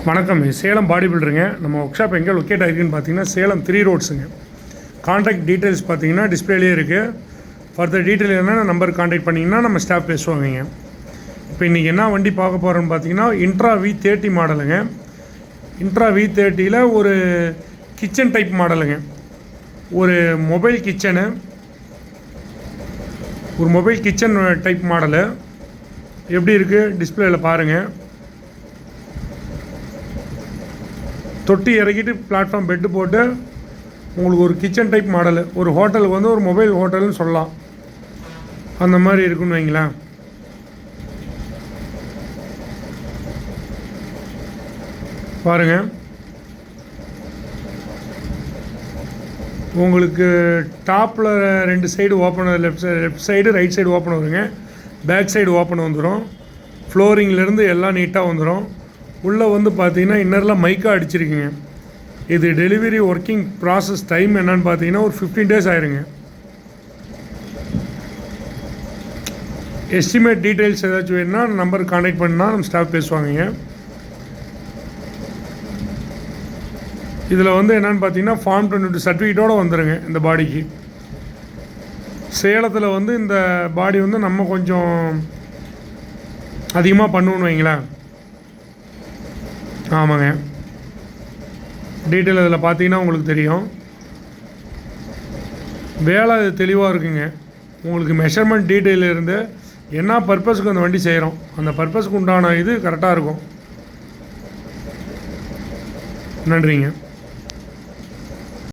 வணக்கம். சேலம் பாடி பில்டருங்க. நம்ம work shop எங்கே லொக்கேட் ஆகிருக்குன்னு பார்த்தீங்கன்னா சேலம் 3 ரோட்ஸுங்க. கான்டாக்ட் டீட்டெயில்ஸ் பார்த்தீங்கன்னா டிஸ்பிளேலேயே இருக்குது. ஃபர்தர் டீட்டெயில் என்னென்ன நம்பர் கான்டாக்ட் பண்ணிங்கன்னா நம்ம ஸ்டாஃப் பேசுவாங்க. இப்போ இன்றைக்கி என்ன வண்டி பார்க்க போகிறோன்னு பார்த்தீங்கன்னா இன்ட்ரா V30 மாடலுங்க. இன்ட்ரா V30ல் ஒரு கிச்சன் டைப் மாடலுங்க. ஒரு மொபைல் கிச்சன் டைப் மாடலு எப்படி இருக்குது டிஸ்பிளேயில் பாருங்கள். தொட்டி இறக்கிட்டு பிளாட்ஃபார்ம் பெட்டு போட்டு உங்களுக்கு ஒரு கிச்சன் டைப் மாடலு, ஒரு ஹோட்டலுக்கு வந்து ஒரு மொபைல் ஹோட்டல்னு சொல்லலாம், அந்த மாதிரி இருக்குன்னு வைங்களேன். பாருங்கள், உங்களுக்கு டாப்பில் 2 side open, left side right side open வருங்க. பேக் சைடு ஓப்பன் வந்துடும். ஃப்ளோரிங்லேருந்து எல்லாம் நீட்டாக வந்துடும். உள்ளே வந்து பார்த்தீங்கன்னா இன்னரில் மைக்காக அடிச்சிருக்குங்க. இது டெலிவரி ஒர்க்கிங் ப்ராசஸ் டைம் என்னன்னு பார்த்தீங்கன்னா ஒரு 15 days ஆயிருங்க. எஸ்டிமேட் டீட்டெயில்ஸ் ஏதாச்சும் வேணுன்னா நம்பர் கான்டாக்ட் பண்ணால் நம்ம ஸ்டாஃப் பேசுவாங்க. இதில் வந்து என்னென்னு பார்த்தீங்கன்னா ஃபார்ம் 22 சர்டிஃபிகேட்டோடு வந்துடுங்க. இந்த பாடிக்கு சேலத்தில் வந்து இந்த பாடி வந்து நம்ம கொஞ்சம் அதிகமாக பண்ணுவோன்னு வைங்களேன். ஆமாங்க, டீட்டெயில் அதில் பார்த்தீங்கன்னா உங்களுக்கு தெரியும். வேலை அது தெளிவாக இருக்குங்க. உங்களுக்கு மெஷர்மெண்ட் டீட்டெயில் இருந்து என்ன பர்பஸுக்கு அந்த வண்டி செய்கிறோம், அந்த பர்பஸுக்கு உண்டான இது கரெக்டாக இருக்கும். நன்றிங்க.